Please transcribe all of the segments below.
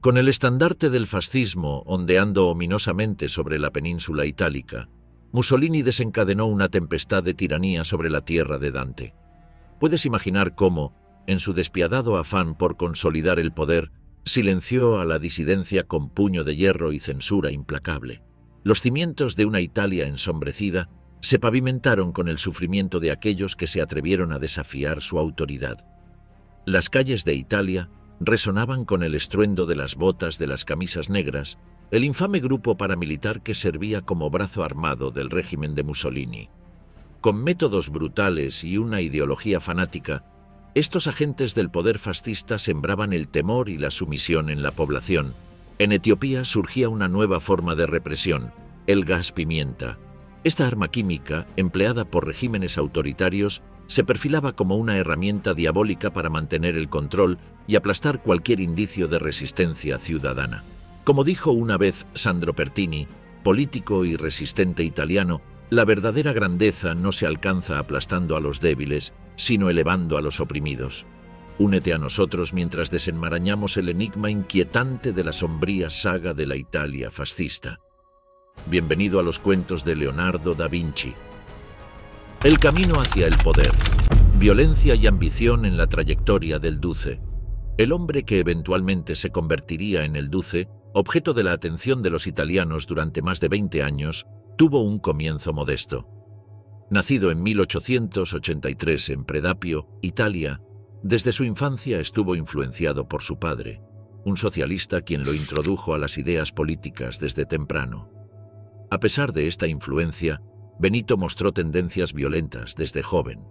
Con el estandarte del fascismo ondeando ominosamente sobre la península itálica, Mussolini desencadenó una tempestad de tiranía sobre la tierra de Dante. Puedes imaginar cómo, en su despiadado afán por consolidar el poder, silenció a la disidencia con puño de hierro y censura implacable. Los cimientos de una Italia ensombrecida se pavimentaron con el sufrimiento de aquellos que se atrevieron a desafiar su autoridad. Las calles de Italia resonaban con el estruendo de las botas de las camisas negras, el infame grupo paramilitar que servía como brazo armado del régimen de Mussolini. Con métodos brutales y una ideología fanática, estos agentes del poder fascista sembraban el temor y la sumisión en la población. En Etiopía surgía una nueva forma de represión, el gas pimienta. Esta arma química, empleada por regímenes autoritarios, se perfilaba como una herramienta diabólica para mantener el control y aplastar cualquier indicio de resistencia ciudadana. Como dijo una vez Sandro Pertini, político y resistente italiano, la verdadera grandeza no se alcanza aplastando a los débiles, sino elevando a los oprimidos. Únete a nosotros mientras desenmarañamos el enigma inquietante de la sombría saga de la Italia fascista. Bienvenido a los cuentos de Leonardo da Vinci. El camino hacia el poder, violencia y ambición en la trayectoria del Duce. El hombre que eventualmente se convertiría en el Duce, objeto de la atención de los italianos durante más de 20 años, tuvo un comienzo modesto. Nacido en 1883 en Predapio, Italia, desde su infancia estuvo influenciado por su padre, un socialista quien lo introdujo a las ideas políticas desde temprano. A pesar de esta influencia, Benito mostró tendencias violentas desde joven.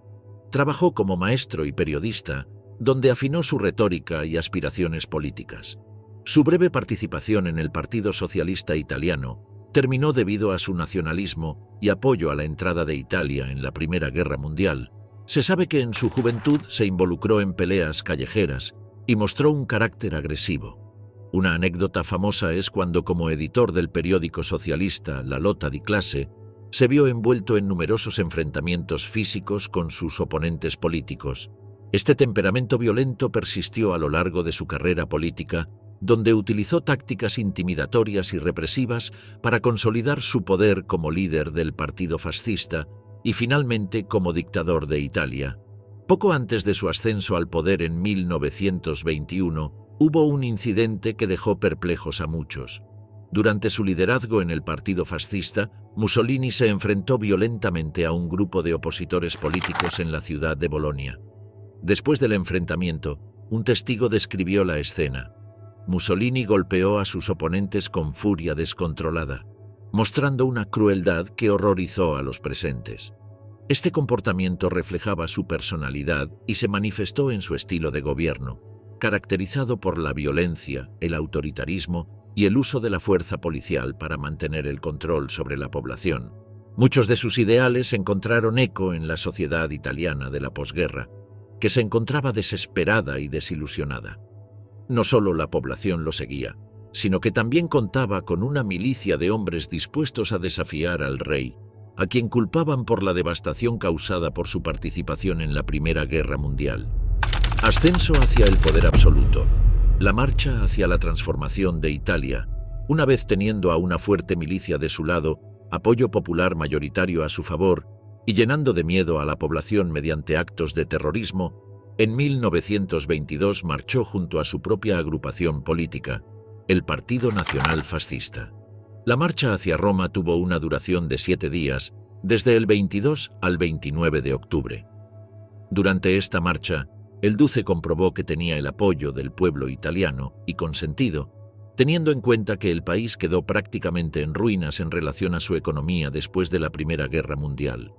Trabajó como maestro y periodista, donde afinó su retórica y aspiraciones políticas. Su breve participación en el Partido Socialista Italiano terminó debido a su nacionalismo y apoyo a la entrada de Italia en la Primera Guerra Mundial. Se sabe que en su juventud se involucró en peleas callejeras y mostró un carácter agresivo. Una anécdota famosa es cuando, como editor del periódico socialista La Lotta di Classe, se vio envuelto en numerosos enfrentamientos físicos con sus oponentes políticos. Este temperamento violento persistió a lo largo de su carrera política, donde utilizó tácticas intimidatorias y represivas para consolidar su poder como líder del partido fascista y finalmente como dictador de Italia. Poco antes de su ascenso al poder en 1921, hubo un incidente que dejó perplejos a muchos. Durante su liderazgo en el partido fascista, Mussolini se enfrentó violentamente a un grupo de opositores políticos en la ciudad de Bolonia. Después del enfrentamiento, un testigo describió la escena. Mussolini golpeó a sus oponentes con furia descontrolada, mostrando una crueldad que horrorizó a los presentes. Este comportamiento reflejaba su personalidad y se manifestó en su estilo de gobierno, caracterizado por la violencia, el autoritarismo y el uso de la fuerza policial para mantener el control sobre la población. Muchos de sus ideales encontraron eco en la sociedad italiana de la posguerra, que se encontraba desesperada y desilusionada. No solo la población lo seguía, sino que también contaba con una milicia de hombres dispuestos a desafiar al rey, a quien culpaban por la devastación causada por su participación en la Primera Guerra Mundial. Ascenso hacia el poder absoluto. La marcha hacia la transformación de Italia, una vez teniendo a una fuerte milicia de su lado, apoyo popular mayoritario a su favor y llenando de miedo a la población mediante actos de terrorismo, en 1922 marchó junto a su propia agrupación política, el Partido Nacional Fascista. La marcha hacia Roma tuvo una duración de 7 días, desde el 22 al 29 de octubre. Durante esta marcha, el Duce comprobó que tenía el apoyo del pueblo italiano y con sentido, teniendo en cuenta que el país quedó prácticamente en ruinas en relación a su economía después de la Primera Guerra Mundial.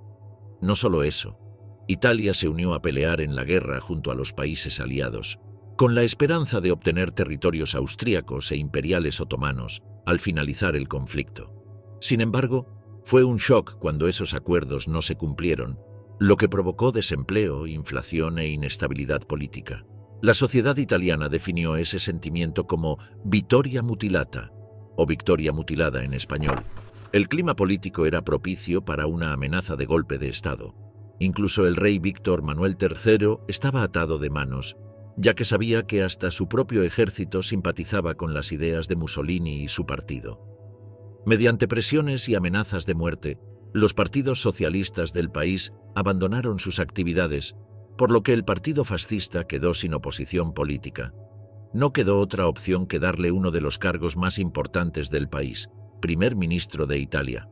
No solo eso, Italia se unió a pelear en la guerra junto a los países aliados, con la esperanza de obtener territorios austríacos e imperiales otomanos al finalizar el conflicto. Sin embargo, fue un shock cuando esos acuerdos no se cumplieron, lo que provocó desempleo, inflación e inestabilidad política. La sociedad italiana definió ese sentimiento como vittoria mutilata, o victoria mutilada en español. El clima político era propicio para una amenaza de golpe de Estado. Incluso el rey Víctor Manuel III estaba atado de manos, ya que sabía que hasta su propio ejército simpatizaba con las ideas de Mussolini y su partido. Mediante presiones y amenazas de muerte, los partidos socialistas del país abandonaron sus actividades, por lo que el partido fascista quedó sin oposición política. No quedó otra opción que darle uno de los cargos más importantes del país, primer ministro de Italia.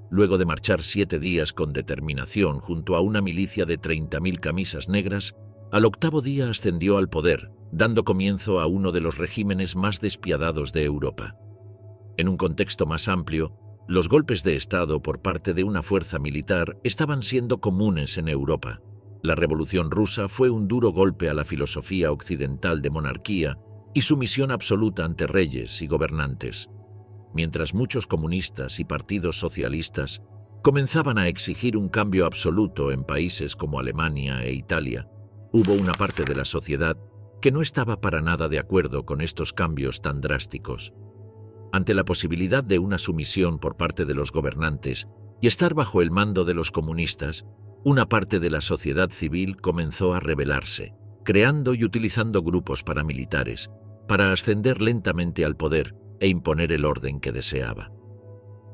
Luego de marchar 7 días con determinación junto a una milicia de 30.000 camisas negras, al 8º día ascendió al poder, dando comienzo a uno de los regímenes más despiadados de Europa. En un contexto más amplio, los golpes de Estado por parte de una fuerza militar estaban siendo comunes en Europa. La Revolución Rusa fue un duro golpe a la filosofía occidental de monarquía y sumisión absoluta ante reyes y gobernantes. Mientras muchos comunistas y partidos socialistas comenzaban a exigir un cambio absoluto en países como Alemania e Italia, hubo una parte de la sociedad que no estaba para nada de acuerdo con estos cambios tan drásticos. Ante la posibilidad de una sumisión por parte de los gobernantes y estar bajo el mando de los comunistas, una parte de la sociedad civil comenzó a rebelarse, creando y utilizando grupos paramilitares para ascender lentamente al poder e imponer el orden que deseaba.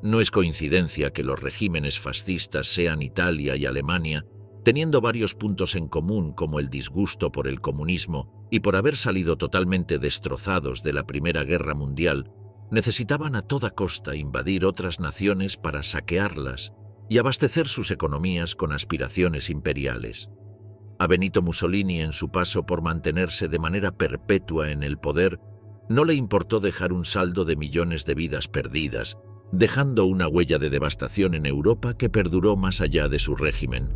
No es coincidencia que los regímenes fascistas sean Italia y Alemania, teniendo varios puntos en común como el disgusto por el comunismo y por haber salido totalmente destrozados de la Primera Guerra Mundial, necesitaban a toda costa invadir otras naciones para saquearlas y abastecer sus economías con aspiraciones imperiales. A Benito Mussolini, en su paso por mantenerse de manera perpetua en el poder, no le importó dejar un saldo de millones de vidas perdidas, dejando una huella de devastación en Europa que perduró más allá de su régimen.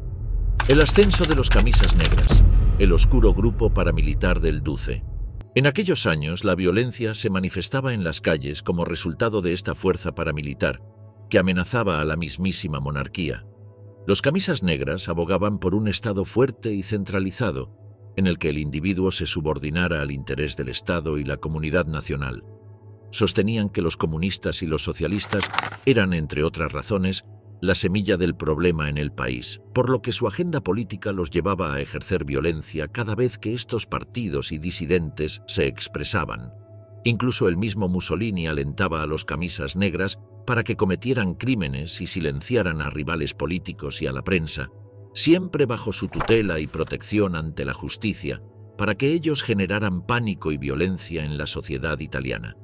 El ascenso de los camisas negras, el oscuro grupo paramilitar del Duce. En aquellos años, la violencia se manifestaba en las calles como resultado de esta fuerza paramilitar, que amenazaba a la mismísima monarquía. Los camisas negras abogaban por un Estado fuerte y centralizado, en el que el individuo se subordinara al interés del Estado y la comunidad nacional. Sostenían que los comunistas y los socialistas eran, entre otras razones, la semilla del problema en el país, por lo que su agenda política los llevaba a ejercer violencia cada vez que estos partidos y disidentes se expresaban. Incluso el mismo Mussolini alentaba a los camisas negras para que cometieran crímenes y silenciaran a rivales políticos y a la prensa, siempre bajo su tutela y protección ante la justicia, para que ellos generaran pánico y violencia en la sociedad italiana.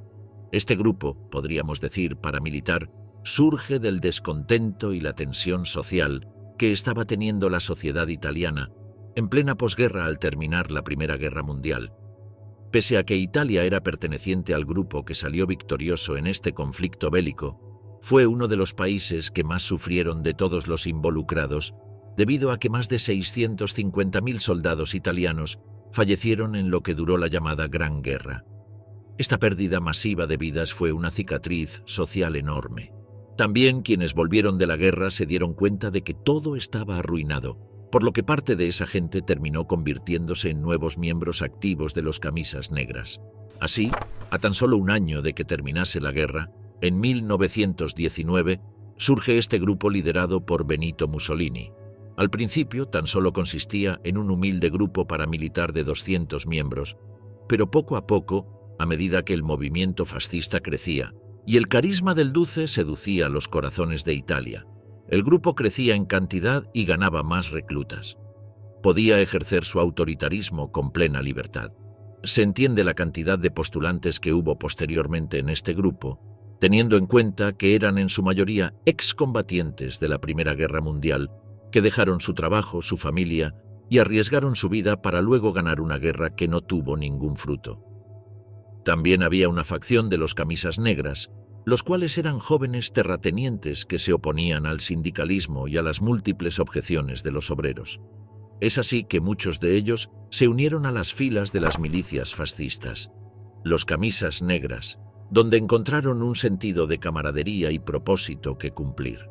Este grupo, podríamos decir paramilitar, surge del descontento y la tensión social que estaba teniendo la sociedad italiana en plena posguerra al terminar la Primera Guerra Mundial. Pese a que Italia era perteneciente al grupo que salió victorioso en este conflicto bélico, fue uno de los países que más sufrieron de todos los involucrados, debido a que más de 650.000 soldados italianos fallecieron en lo que duró la llamada Gran Guerra. Esta pérdida masiva de vidas fue una cicatriz social enorme. También quienes volvieron de la guerra se dieron cuenta de que todo estaba arruinado, por lo que parte de esa gente terminó convirtiéndose en nuevos miembros activos de los camisas negras. Así, a tan solo un año de que terminase la guerra, en 1919, surge este grupo liderado por Benito Mussolini. Al principio tan solo consistía en un humilde grupo paramilitar de 200 miembros, pero poco a poco, a medida que el movimiento fascista crecía y el carisma del Duce seducía los corazones de Italia, el grupo crecía en cantidad y ganaba más reclutas. Podía ejercer su autoritarismo con plena libertad. Se entiende la cantidad de postulantes que hubo posteriormente en este grupo, teniendo en cuenta que eran en su mayoría excombatientes de la Primera Guerra Mundial, que dejaron su trabajo, su familia y arriesgaron su vida para luego ganar una guerra que no tuvo ningún fruto. También había una facción de los camisas negras, los cuales eran jóvenes terratenientes que se oponían al sindicalismo y a las múltiples objeciones de los obreros. Es así que muchos de ellos se unieron a las filas de las milicias fascistas, los camisas negras, donde encontraron un sentido de camaradería y propósito que cumplir.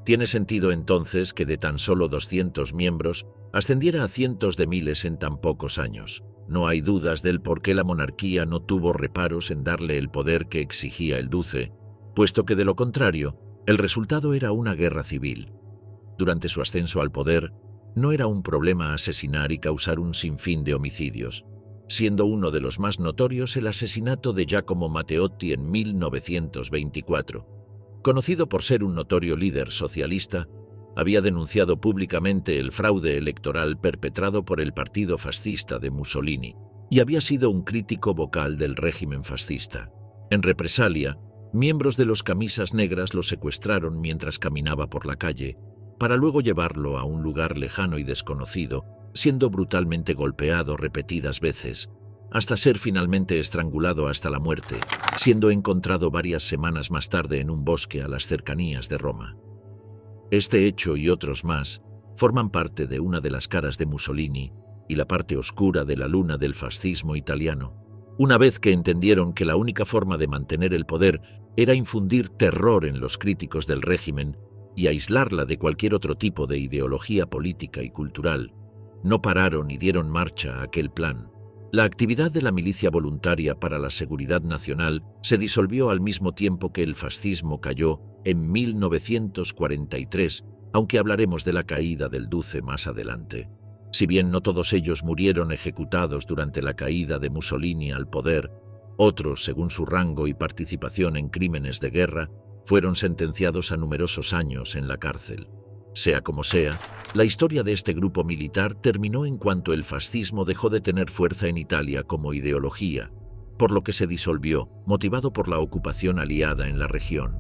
Tiene sentido entonces que de tan solo 200 miembros ascendiera a cientos de miles en tan pocos años. No hay dudas del por qué la monarquía no tuvo reparos en darle el poder que exigía el Duce, puesto que de lo contrario, el resultado era una guerra civil. Durante su ascenso al poder, no era un problema asesinar y causar un sinfín de homicidios. siendo uno de los más notorios el asesinato de Giacomo Matteotti en 1924. Conocido por ser un notorio líder socialista, había denunciado públicamente el fraude electoral perpetrado por el partido fascista de Mussolini y había sido un crítico vocal del régimen fascista. En represalia, miembros de los Camisas Negras lo secuestraron mientras caminaba por la calle, para luego llevarlo a un lugar lejano y desconocido, siendo brutalmente golpeado repetidas veces, hasta ser finalmente estrangulado hasta la muerte, siendo encontrado varias semanas más tarde en un bosque a las cercanías de Roma. Este hecho y otros más forman parte de una de las caras de Mussolini y la parte oscura de la luna del fascismo italiano, una vez que entendieron que la única forma de mantener el poder era infundir terror en los críticos del régimen y aislarla de cualquier otro tipo de ideología política y cultural. No pararon y dieron marcha a aquel plan. La actividad de la milicia voluntaria para la seguridad nacional se disolvió al mismo tiempo que el fascismo cayó en 1943, aunque hablaremos de la caída del Duce más adelante. Si bien no todos ellos murieron ejecutados durante la caída de Mussolini al poder, otros, según su rango y participación en crímenes de guerra, fueron sentenciados a numerosos años en la cárcel. Sea como sea, la historia de este grupo militar terminó en cuanto el fascismo dejó de tener fuerza en Italia como ideología, por lo que se disolvió, motivado por la ocupación aliada en la región.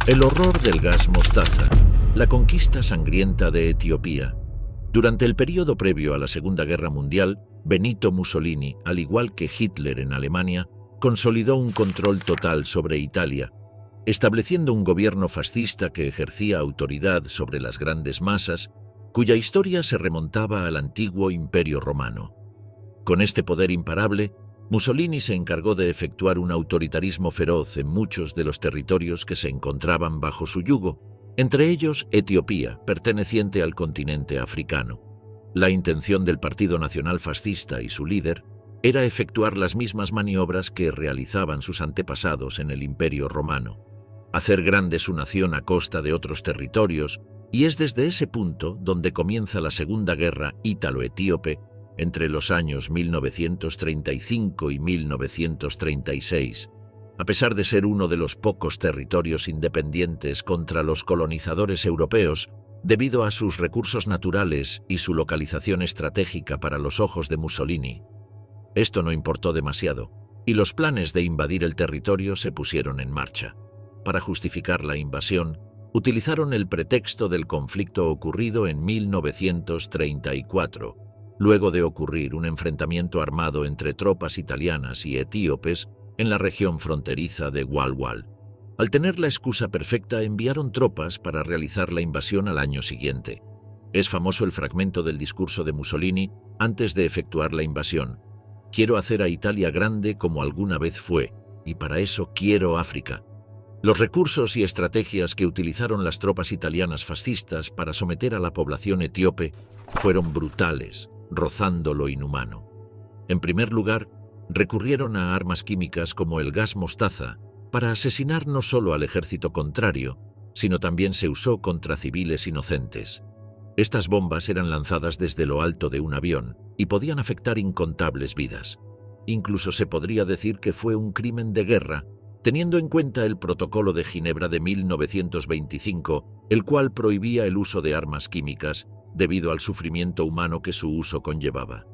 El horror del gas mostaza, la conquista sangrienta de Etiopía. Durante el período previo a la Segunda Guerra Mundial, Benito Mussolini, al igual que Hitler en Alemania, consolidó un control total sobre Italia, estableciendo un gobierno fascista que ejercía autoridad sobre las grandes masas, cuya historia se remontaba al antiguo Imperio Romano. Con este poder imparable, Mussolini se encargó de efectuar un autoritarismo feroz en muchos de los territorios que se encontraban bajo su yugo, entre ellos Etiopía, perteneciente al continente africano. La intención del Partido Nacional Fascista y su líder era efectuar las mismas maniobras que realizaban sus antepasados en el Imperio Romano, hacer grande su nación a costa de otros territorios, y es desde ese punto donde comienza la Segunda Guerra Ítalo-Etíope entre los años 1935 y 1936. A pesar de ser uno de los pocos territorios independientes contra los colonizadores europeos, debido a sus recursos naturales y su localización estratégica para los ojos de Mussolini, esto no importó demasiado, y los planes de invadir el territorio se pusieron en marcha. Para justificar la invasión, utilizaron el pretexto del conflicto ocurrido en 1934, luego de ocurrir un enfrentamiento armado entre tropas italianas y etíopes en la región fronteriza de Walwal. Al tener la excusa perfecta, enviaron tropas para realizar la invasión al año siguiente. Es famoso el fragmento del discurso de Mussolini antes de efectuar la invasión. Quiero hacer a Italia grande como alguna vez fue, y para eso quiero África. Los recursos y estrategias que utilizaron las tropas italianas fascistas para someter a la población etíope fueron brutales, rozando lo inhumano. En primer lugar, recurrieron a armas químicas como el gas mostaza para asesinar no solo al ejército contrario, sino también se usó contra civiles inocentes. Estas bombas eran lanzadas desde lo alto de un avión y podían afectar incontables vidas. Incluso se podría decir que fue un crimen de guerra, teniendo en cuenta el Protocolo de Ginebra de 1925, el cual prohibía el uso de armas químicas debido al sufrimiento humano que su uso conllevaba.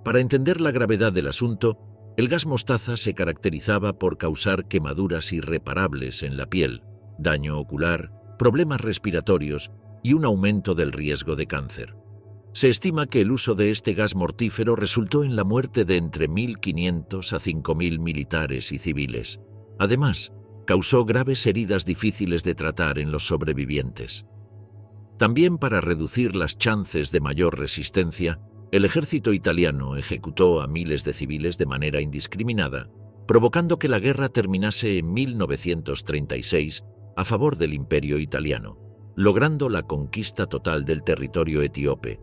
Para entender la gravedad del asunto, el gas mostaza se caracterizaba por causar quemaduras irreparables en la piel, daño ocular, problemas respiratorios y un aumento del riesgo de cáncer. Se estima que el uso de este gas mortífero resultó en la muerte de entre 1.500 a 5.000 militares y civiles. Además, causó graves heridas difíciles de tratar en los sobrevivientes. También para reducir las chances de mayor resistencia, el ejército italiano ejecutó a miles de civiles de manera indiscriminada, provocando que la guerra terminase en 1936 a favor del Imperio italiano, logrando la conquista total del territorio etíope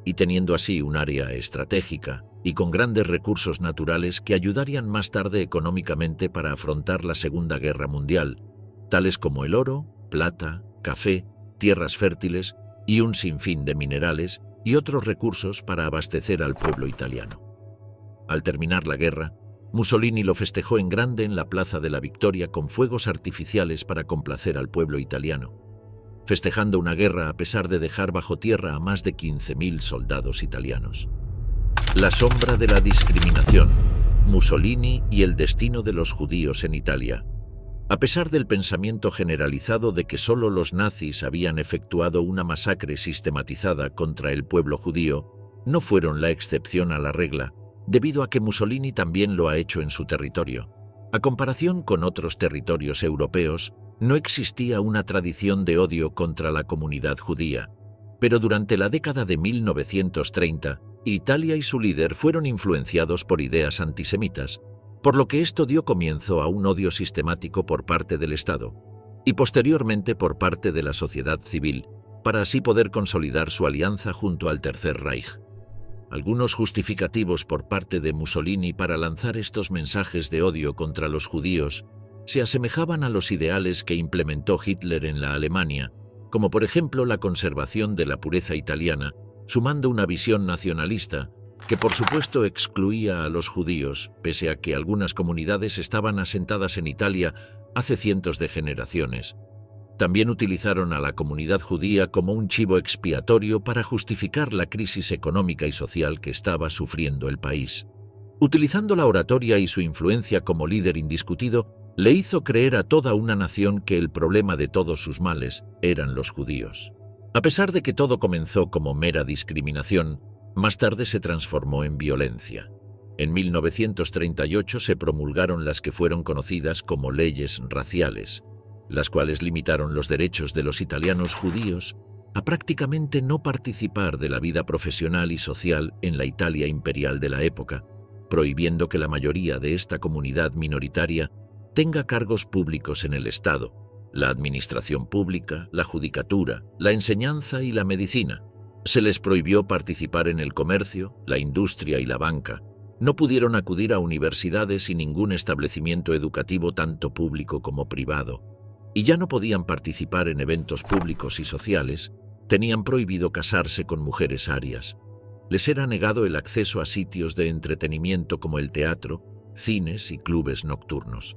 y teniendo así un área estratégica y con grandes recursos naturales que ayudarían más tarde económicamente para afrontar la Segunda Guerra Mundial, tales como el oro, plata, café, tierras fértiles y un sinfín de minerales y otros recursos para abastecer al pueblo italiano. Al terminar la guerra, Mussolini lo festejó en grande en la Plaza de la Victoria con fuegos artificiales para complacer al pueblo italiano, festejando una guerra a pesar de dejar bajo tierra a más de 15.000 soldados italianos. La sombra de la discriminación, Mussolini y el destino de los judíos en Italia. A pesar del pensamiento generalizado de que solo los nazis habían efectuado una masacre sistematizada contra el pueblo judío, no fueron la excepción a la regla, debido a que Mussolini también lo ha hecho en su territorio. A comparación con otros territorios europeos, no existía una tradición de odio contra la comunidad judía, pero durante la década de 1930, Italia y su líder fueron influenciados por ideas antisemitas, por lo que esto dio comienzo a un odio sistemático por parte del Estado y posteriormente por parte de la sociedad civil, para así poder consolidar su alianza junto al Tercer Reich. Algunos justificativos por parte de Mussolini para lanzar estos mensajes de odio contra los judíos se asemejaban a los ideales que implementó Hitler en la Alemania, como por ejemplo la conservación de la pureza italiana, sumando una visión nacionalista que por supuesto excluía a los judíos, pese a que algunas comunidades estaban asentadas en Italia hace cientos de generaciones. También utilizaron a la comunidad judía como un chivo expiatorio para justificar la crisis económica y social que estaba sufriendo el país. Utilizando la oratoria y su influencia como líder indiscutido, le hizo creer a toda una nación que el problema de todos sus males eran los judíos. A pesar de que todo comenzó como mera discriminación, más tarde se transformó en violencia. En 1938 se promulgaron las que fueron conocidas como leyes raciales, las cuales limitaron los derechos de los italianos judíos a prácticamente no participar de la vida profesional y social en la Italia imperial de la época, prohibiendo que la mayoría de esta comunidad minoritaria tenga cargos públicos en el Estado, la administración pública, la judicatura, la enseñanza y la medicina. Se les prohibió participar en el comercio, la industria y la banca. No pudieron acudir a universidades y ningún establecimiento educativo tanto público como privado. Y ya no podían participar en eventos públicos y sociales, tenían prohibido casarse con mujeres arias. Les era negado el acceso a sitios de entretenimiento como el teatro, cines y clubes nocturnos.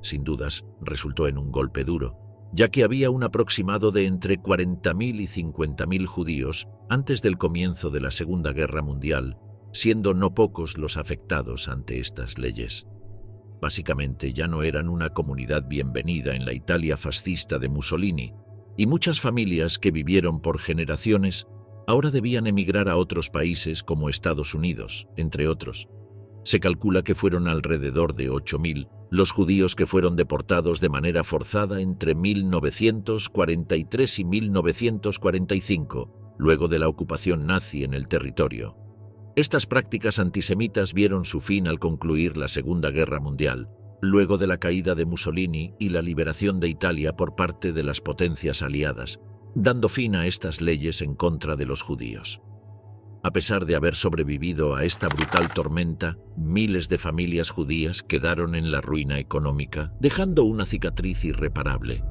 Sin dudas, resultó en un golpe duro, ya que había un aproximado de entre 40.000 y 50.000 judíos antes del comienzo de la Segunda Guerra Mundial, siendo no pocos los afectados ante estas leyes. Básicamente ya no eran una comunidad bienvenida en la Italia fascista de Mussolini, y muchas familias que vivieron por generaciones ahora debían emigrar a otros países como Estados Unidos, entre otros. Se calcula que fueron alrededor de 8.000 los judíos que fueron deportados de manera forzada entre 1943 y 1945, luego de la ocupación nazi en el territorio. Estas prácticas antisemitas vieron su fin al concluir la Segunda Guerra Mundial, luego de la caída de Mussolini y la liberación de Italia por parte de las potencias aliadas, dando fin a estas leyes en contra de los judíos. A pesar de haber sobrevivido a esta brutal tormenta, miles de familias judías quedaron en la ruina económica, dejando una cicatriz irreparable.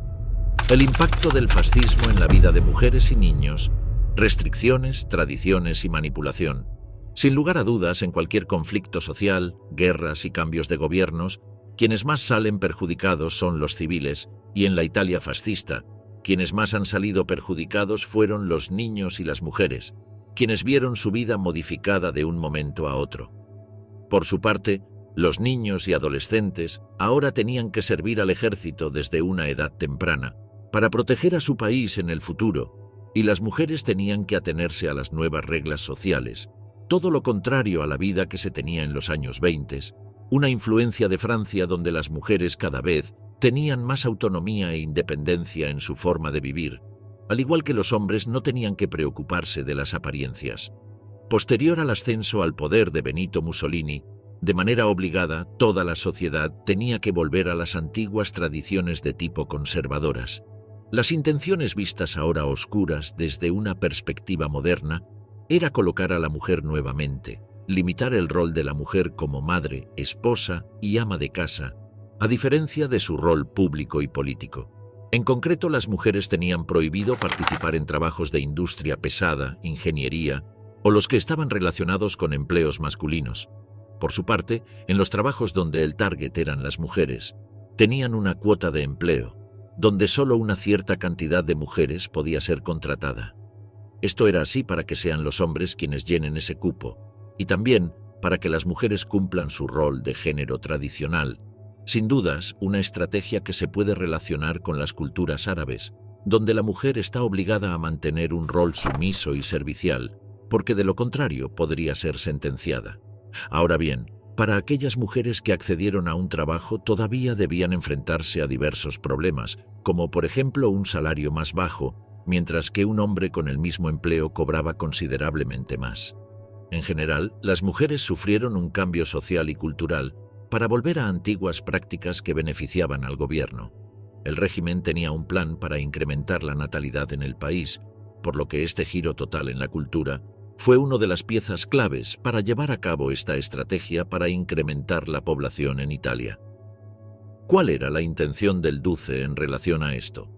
El impacto del fascismo en la vida de mujeres y niños, restricciones, tradiciones y manipulación. Sin lugar a dudas, en cualquier conflicto social, guerras y cambios de gobiernos, quienes más salen perjudicados son los civiles, y en la Italia fascista, quienes más han salido perjudicados fueron los niños y las mujeres, quienes vieron su vida modificada de un momento a otro. Por su parte, los niños y adolescentes ahora tenían que servir al ejército desde una edad temprana, para proteger a su país en el futuro, y las mujeres tenían que atenerse a las nuevas reglas sociales, todo lo contrario a la vida que se tenía en los años 20, una influencia de Francia donde las mujeres cada vez tenían más autonomía e independencia en su forma de vivir, al igual que los hombres no tenían que preocuparse de las apariencias. Posterior al ascenso al poder de Benito Mussolini, de manera obligada, toda la sociedad tenía que volver a las antiguas tradiciones de tipo conservadoras. Las intenciones vistas ahora oscuras desde una perspectiva moderna era colocar a la mujer nuevamente, limitar el rol de la mujer como madre, esposa y ama de casa, a diferencia de su rol público y político. En concreto, las mujeres tenían prohibido participar en trabajos de industria pesada, ingeniería o los que estaban relacionados con empleos masculinos. Por su parte, en los trabajos donde el target eran las mujeres, tenían una cuota de empleo, donde solo una cierta cantidad de mujeres podía ser contratada. Esto era así para que sean los hombres quienes llenen ese cupo, y también para que las mujeres cumplan su rol de género tradicional. Sin dudas, una estrategia que se puede relacionar con las culturas árabes, donde la mujer está obligada a mantener un rol sumiso y servicial, porque de lo contrario podría ser sentenciada. Ahora bien, para aquellas mujeres que accedieron a un trabajo todavía debían enfrentarse a diversos problemas, como por ejemplo un salario más bajo, mientras que un hombre con el mismo empleo cobraba considerablemente más. En general, las mujeres sufrieron un cambio social y cultural para volver a antiguas prácticas que beneficiaban al gobierno. El régimen tenía un plan para incrementar la natalidad en el país, por lo que este giro total en la cultura fue una de las piezas claves para llevar a cabo esta estrategia para incrementar la población en Italia. ¿Cuál era la intención del Duce en relación a esto?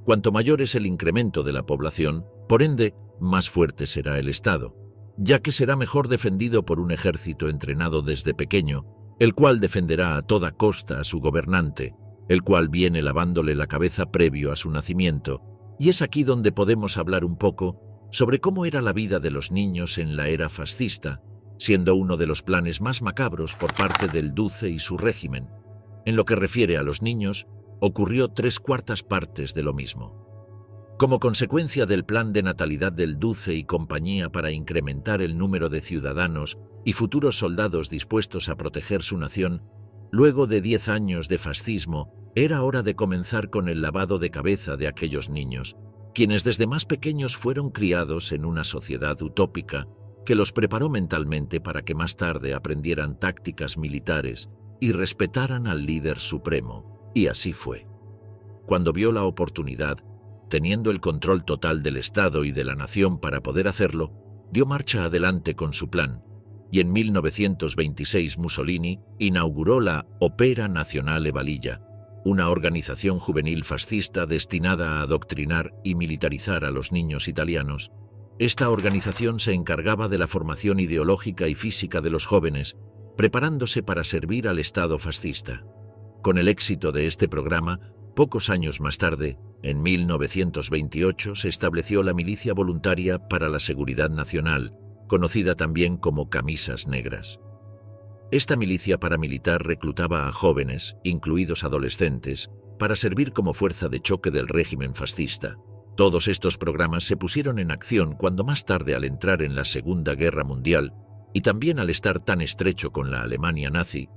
Cuanto mayor es el incremento de la población, por ende, más fuerte será el Estado, ya que será mejor defendido por un ejército entrenado desde pequeño, el cual defenderá a toda costa a su gobernante, el cual viene lavándole la cabeza previo a su nacimiento, y es aquí donde podemos hablar un poco sobre cómo era la vida de los niños en la era fascista, siendo uno de los planes más macabros por parte del Duce y su régimen. En lo que refiere a los niños, ocurrió 3/4 partes de lo mismo. Como consecuencia del plan de natalidad del Duce y compañía para incrementar el número de ciudadanos y futuros soldados dispuestos a proteger su nación, luego de 10 años de fascismo, era hora de comenzar con el lavado de cabeza de aquellos niños, quienes desde más pequeños fueron criados en una sociedad utópica que los preparó mentalmente para que más tarde aprendieran tácticas militares y respetaran al líder supremo, y así fue. Cuando vio la oportunidad, teniendo el control total del Estado y de la nación para poder hacerlo, dio marcha adelante con su plan, y en 1926 Mussolini inauguró la Opera Nazionale Valiglia, una organización juvenil fascista destinada a adoctrinar y militarizar a los niños italianos. Esta organización se encargaba de la formación ideológica y física de los jóvenes, preparándose para servir al Estado fascista. Con el éxito de este programa, pocos años más tarde, en 1928, se estableció la Milicia Voluntaria para la Seguridad Nacional, conocida también como Camisas Negras. Esta milicia paramilitar reclutaba a jóvenes, incluidos adolescentes, para servir como fuerza de choque del régimen fascista. Todos estos programas se pusieron en acción cuando más tarde, al entrar en la Segunda Guerra Mundial, y también al estar tan estrecho con la Alemania nazi,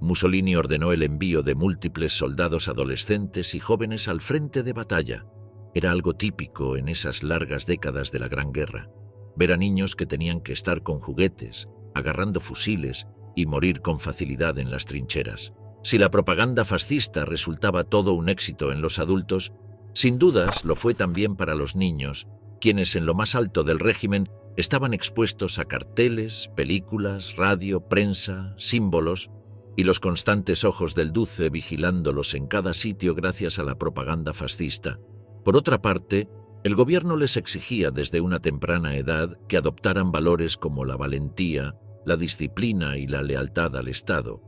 Mussolini ordenó el envío de múltiples soldados adolescentes y jóvenes al frente de batalla. Era algo típico en esas largas décadas de la Gran Guerra, ver a niños que tenían que estar con juguetes, agarrando fusiles y morir con facilidad en las trincheras. Si la propaganda fascista resultaba todo un éxito en los adultos, sin dudas lo fue también para los niños, quienes en lo más alto del régimen estaban expuestos a carteles, películas, radio, prensa, símbolos, y los constantes ojos del Duce vigilándolos en cada sitio gracias a la propaganda fascista. Por otra parte, el gobierno les exigía desde una temprana edad que adoptaran valores como la valentía, la disciplina y la lealtad al Estado,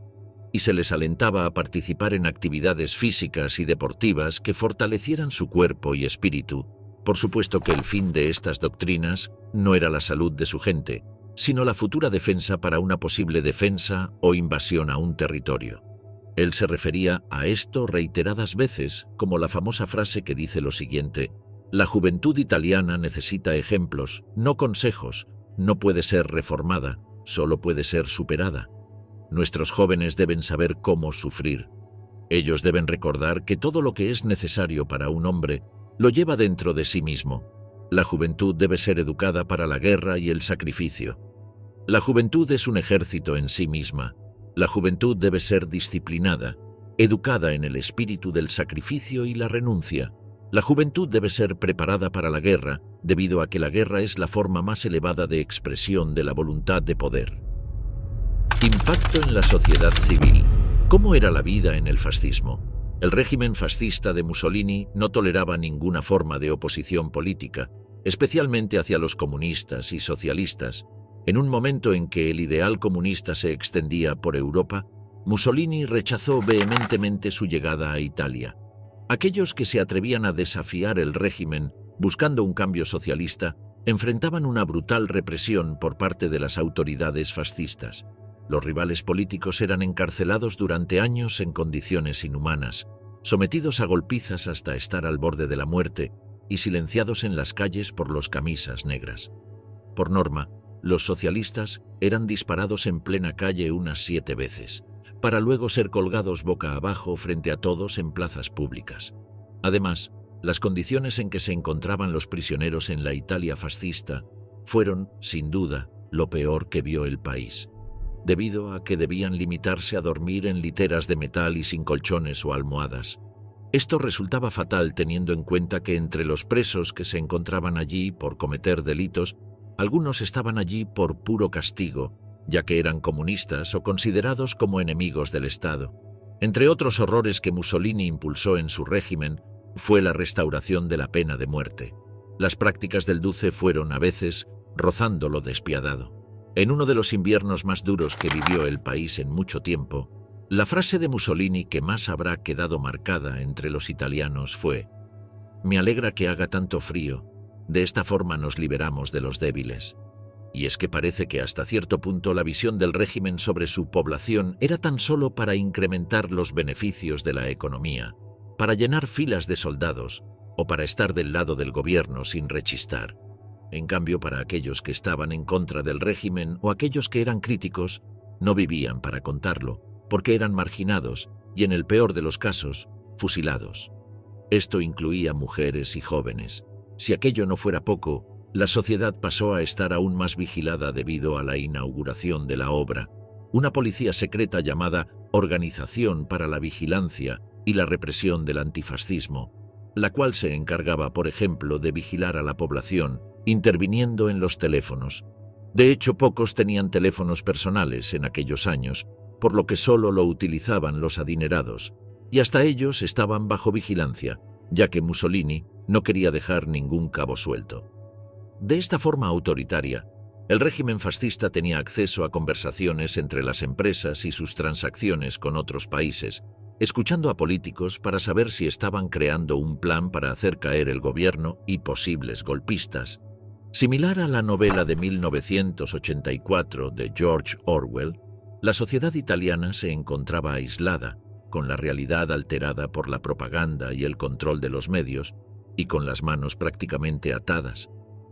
y se les alentaba a participar en actividades físicas y deportivas que fortalecieran su cuerpo y espíritu. Por supuesto que el fin de estas doctrinas no era la salud de su gente, sino la futura defensa para una posible defensa o invasión a un territorio. Él se refería a esto reiteradas veces, como la famosa frase que dice lo siguiente: «La juventud italiana necesita ejemplos, no consejos, no puede ser reformada, solo puede ser superada. Nuestros jóvenes deben saber cómo sufrir. Ellos deben recordar que todo lo que es necesario para un hombre lo lleva dentro de sí mismo. La juventud debe ser educada para la guerra y el sacrificio. La juventud es un ejército en sí misma. La juventud debe ser disciplinada, educada en el espíritu del sacrificio y la renuncia. La juventud debe ser preparada para la guerra, debido a que la guerra es la forma más elevada de expresión de la voluntad de poder». Impacto en la sociedad civil. ¿Cómo era la vida en el fascismo? El régimen fascista de Mussolini no toleraba ninguna forma de oposición política, especialmente hacia los comunistas y socialistas. En un momento en que el ideal comunista se extendía por Europa, Mussolini rechazó vehementemente su llegada a Italia. Aquellos que se atrevían a desafiar el régimen buscando un cambio socialista enfrentaban una brutal represión por parte de las autoridades fascistas. Los rivales políticos eran encarcelados durante años en condiciones inhumanas, sometidos a golpizas hasta estar al borde de la muerte y silenciados en las calles por los camisas negras. Por norma, los socialistas eran disparados en plena calle unas 7 veces, para luego ser colgados boca abajo frente a todos en plazas públicas. Además, las condiciones en que se encontraban los prisioneros en la Italia fascista fueron, sin duda, lo peor que vio el país, debido a que debían limitarse a dormir en literas de metal y sin colchones o almohadas. Esto resultaba fatal teniendo en cuenta que entre los presos que se encontraban allí por cometer delitos, algunos estaban allí por puro castigo, ya que eran comunistas o considerados como enemigos del Estado. Entre otros horrores que Mussolini impulsó en su régimen, fue la restauración de la pena de muerte. Las prácticas del Duce fueron, a veces, rozando lo despiadado. En uno de los inviernos más duros que vivió el país en mucho tiempo, la frase de Mussolini que más habrá quedado marcada entre los italianos fue: «Me alegra que haga tanto frío, de esta forma nos liberamos de los débiles». Y es que parece que hasta cierto punto la visión del régimen sobre su población era tan solo para incrementar los beneficios de la economía, para llenar filas de soldados o para estar del lado del gobierno sin rechistar. En cambio, para aquellos que estaban en contra del régimen o aquellos que eran críticos, no vivían para contarlo, porque eran marginados y, en el peor de los casos, fusilados. Esto incluía mujeres y jóvenes. Si aquello no fuera poco, la sociedad pasó a estar aún más vigilada debido a la inauguración de la obra, una policía secreta llamada Organización para la Vigilancia y la Represión del Antifascismo, la cual se encargaba, por ejemplo, de vigilar a la población, interviniendo en los teléfonos. De hecho, pocos tenían teléfonos personales en aquellos años, por lo que solo lo utilizaban los adinerados, y hasta ellos estaban bajo vigilancia, ya que Mussolini no quería dejar ningún cabo suelto. De esta forma autoritaria, el régimen fascista tenía acceso a conversaciones entre las empresas y sus transacciones con otros países, escuchando a políticos para saber si estaban creando un plan para hacer caer el gobierno y posibles golpistas. Similar a la novela de 1984 de George Orwell, la sociedad italiana se encontraba aislada, con la realidad alterada por la propaganda y el control de los medios, y con las manos prácticamente atadas.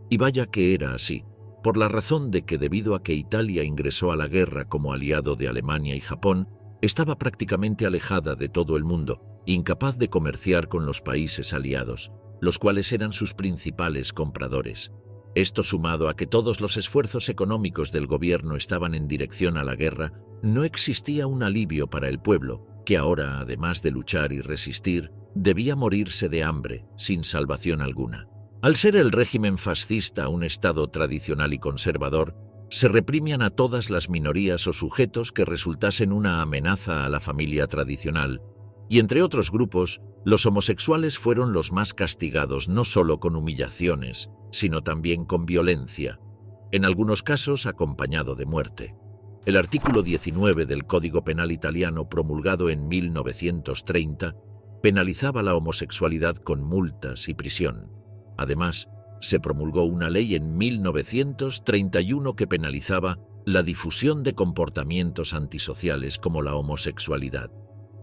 Y vaya que era así, por la razón de que debido a que Italia ingresó a la guerra como aliado de Alemania y Japón, estaba prácticamente alejada de todo el mundo, incapaz de comerciar con los países aliados, los cuales eran sus principales compradores. Esto, sumado a que todos los esfuerzos económicos del gobierno estaban en dirección a la guerra, no existía un alivio para el pueblo, que ahora, además de luchar y resistir, debía morirse de hambre, sin salvación alguna. Al ser el régimen fascista un estado tradicional y conservador, se reprimían a todas las minorías o sujetos que resultasen una amenaza a la familia tradicional, y entre otros grupos, los homosexuales fueron los más castigados no solo con humillaciones, sino también con violencia, en algunos casos acompañado de muerte. El artículo 19 del Código Penal italiano, promulgado en 1930, penalizaba la homosexualidad con multas y prisión. Además, se promulgó una ley en 1931 que penalizaba la difusión de comportamientos antisociales como la homosexualidad.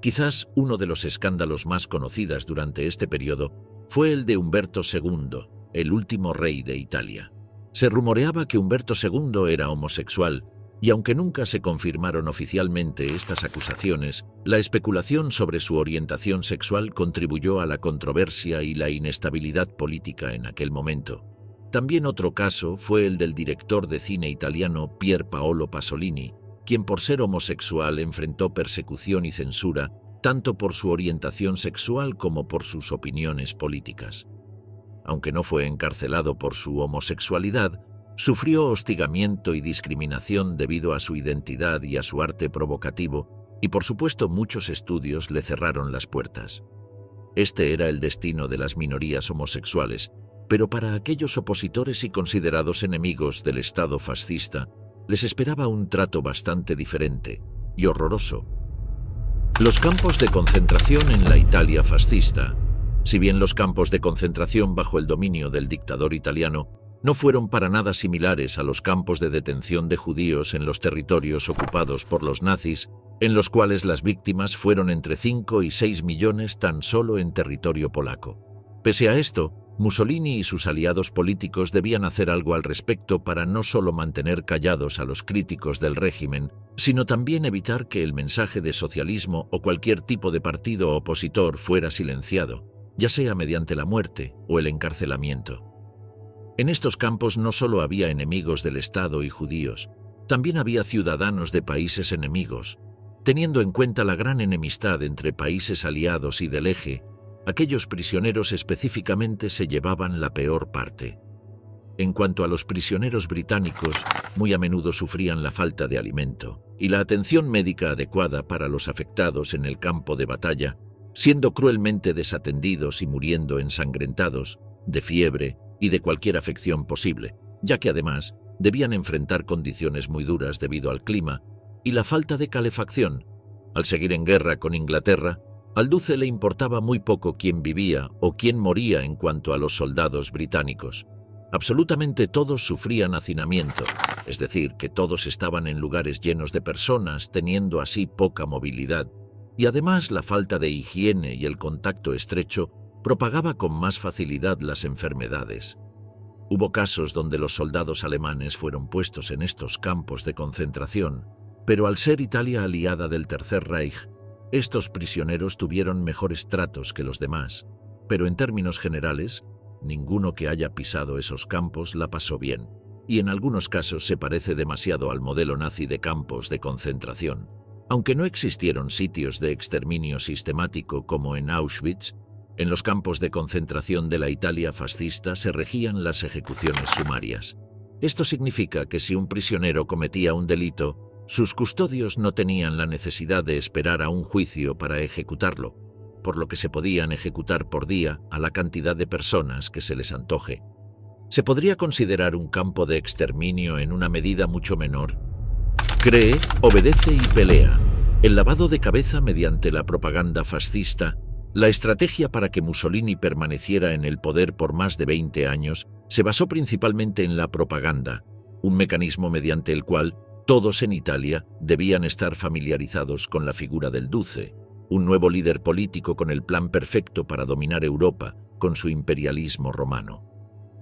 Quizás uno de los escándalos más conocidos durante este periodo fue el de Umberto II, el último rey de Italia. Se rumoreaba que Umberto II era homosexual, y aunque nunca se confirmaron oficialmente estas acusaciones, la especulación sobre su orientación sexual contribuyó a la controversia y la inestabilidad política en aquel momento. También otro caso fue el del director de cine italiano Pier Paolo Pasolini, quien por ser homosexual enfrentó persecución y censura tanto por su orientación sexual como por sus opiniones políticas. Aunque no fue encarcelado por su homosexualidad, sufrió hostigamiento y discriminación debido a su identidad y a su arte provocativo, y por supuesto muchos estudios le cerraron las puertas. Este era el destino de las minorías homosexuales, pero para aquellos opositores y considerados enemigos del Estado fascista, les esperaba un trato bastante diferente y horroroso. Los campos de concentración en la Italia fascista. Si bien los campos de concentración bajo el dominio del dictador italiano no fueron para nada similares a los campos de detención de judíos en los territorios ocupados por los nazis, en los cuales las víctimas fueron entre 5 y 6 millones tan solo en territorio polaco. Pese a esto, Mussolini y sus aliados políticos debían hacer algo al respecto para no solo mantener callados a los críticos del régimen, sino también evitar que el mensaje de socialismo o cualquier tipo de partido opositor fuera silenciado, ya sea mediante la muerte o el encarcelamiento. En estos campos no solo había enemigos del Estado y judíos, también había ciudadanos de países enemigos. Teniendo en cuenta la gran enemistad entre países aliados y del Eje, aquellos prisioneros específicamente se llevaban la peor parte. En cuanto a los prisioneros británicos, muy a menudo sufrían la falta de alimento y la atención médica adecuada para los afectados en el campo de batalla, siendo cruelmente desatendidos y muriendo ensangrentados, de fiebre y de cualquier afección posible, ya que además debían enfrentar condiciones muy duras debido al clima y la falta de calefacción. Al seguir en guerra con Inglaterra, al Duce le importaba muy poco quién vivía o quién moría en cuanto a los soldados británicos. Absolutamente todos sufrían hacinamiento, es decir, que todos estaban en lugares llenos de personas, teniendo así poca movilidad, y además la falta de higiene y el contacto estrecho propagaba con más facilidad las enfermedades. Hubo casos donde los soldados alemanes fueron puestos en estos campos de concentración, pero al ser Italia aliada del Tercer Reich, estos prisioneros tuvieron mejores tratos que los demás, pero en términos generales, ninguno que haya pisado esos campos la pasó bien, y en algunos casos se parece demasiado al modelo nazi de campos de concentración. Aunque no existieron sitios de exterminio sistemático como en Auschwitz, en los campos de concentración de la Italia fascista se regían las ejecuciones sumarias. Esto significa que si un prisionero cometía un delito, sus custodios no tenían la necesidad de esperar a un juicio para ejecutarlo, por lo que se podían ejecutar por día a la cantidad de personas que se les antoje. ¿Se podría considerar un campo de exterminio en una medida mucho menor? Cree, obedece y pelea. El lavado de cabeza mediante la propaganda fascista. La estrategia para que Mussolini permaneciera en el poder por más de 20 años se basó principalmente en la propaganda, un mecanismo mediante el cual todos en Italia debían estar familiarizados con la figura del Duce, un nuevo líder político con el plan perfecto para dominar Europa con su imperialismo romano.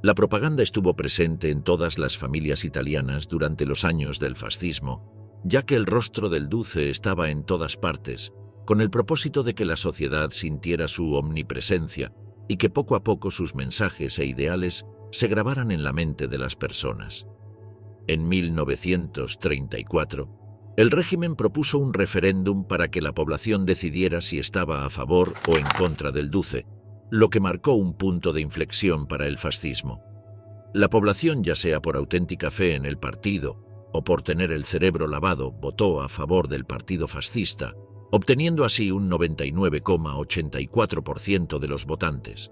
La propaganda estuvo presente en todas las familias italianas durante los años del fascismo, ya que el rostro del Duce estaba en todas partes, con el propósito de que la sociedad sintiera su omnipresencia y que poco a poco sus mensajes e ideales se grabaran en la mente de las personas. En 1934, el régimen propuso un referéndum para que la población decidiera si estaba a favor o en contra del Duce, lo que marcó un punto de inflexión para el fascismo. La población, ya sea por auténtica fe en el partido o por tener el cerebro lavado, votó a favor del partido fascista, obteniendo así un 99,84% de los votantes.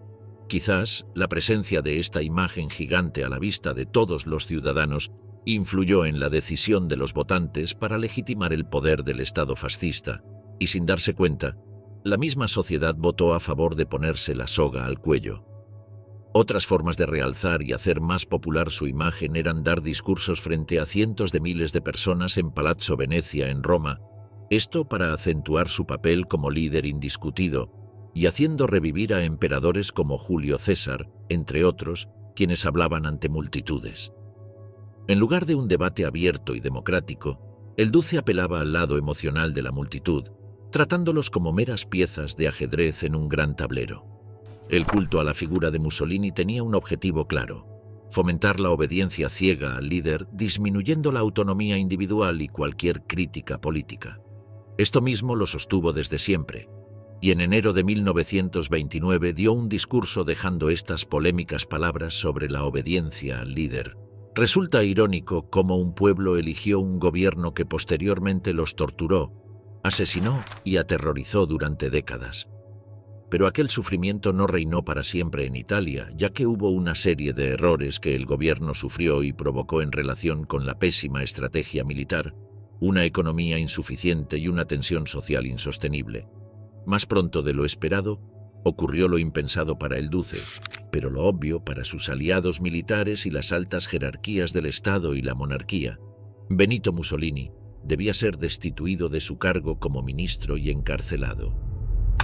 Quizás la presencia de esta imagen gigante a la vista de todos los ciudadanos influyó en la decisión de los votantes para legitimar el poder del Estado fascista, y sin darse cuenta, la misma sociedad votó a favor de ponerse la soga al cuello. Otras formas de realzar y hacer más popular su imagen eran dar discursos frente a cientos de miles de personas en Palazzo Venezia en Roma, esto para acentuar su papel como líder indiscutido y haciendo revivir a emperadores como Julio César, entre otros, quienes hablaban ante multitudes. En lugar de un debate abierto y democrático, el Duce apelaba al lado emocional de la multitud, tratándolos como meras piezas de ajedrez en un gran tablero. El culto a la figura de Mussolini tenía un objetivo claro: fomentar la obediencia ciega al líder, disminuyendo la autonomía individual y cualquier crítica política. Esto mismo lo sostuvo desde siempre, y en enero de 1929 dio un discurso dejando estas polémicas palabras sobre la obediencia al líder. Resulta irónico cómo un pueblo eligió un gobierno que posteriormente los torturó, asesinó y aterrorizó durante décadas. Pero aquel sufrimiento no reinó para siempre en Italia, ya que hubo una serie de errores que el gobierno sufrió y provocó en relación con la pésima estrategia militar, una economía insuficiente y una tensión social insostenible. Más pronto de lo esperado, ocurrió lo impensado para el duce, pero lo obvio para sus aliados militares y las altas jerarquías del Estado y la monarquía. Benito Mussolini debía ser destituido de su cargo como ministro y encarcelado.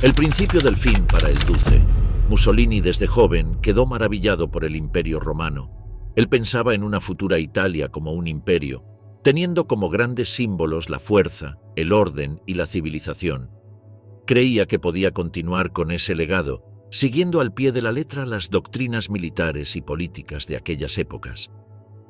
El principio del fin para el duce. Mussolini desde joven quedó maravillado por el Imperio Romano. Él pensaba en una futura Italia como un imperio, teniendo como grandes símbolos la fuerza, el orden y la civilización. Creía que podía continuar con ese legado, siguiendo al pie de la letra las doctrinas militares y políticas de aquellas épocas.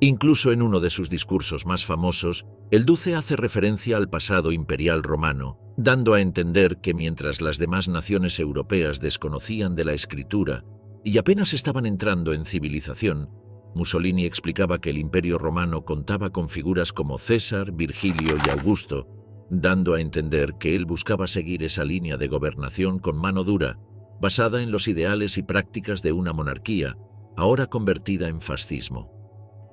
Incluso en uno de sus discursos más famosos, el duce hace referencia al pasado imperial romano, dando a entender que mientras las demás naciones europeas desconocían de la escritura y apenas estaban entrando en civilización, Mussolini explicaba que el Imperio Romano contaba con figuras como César, Virgilio y Augusto, dando a entender que él buscaba seguir esa línea de gobernación con mano dura, basada en los ideales y prácticas de una monarquía, ahora convertida en fascismo.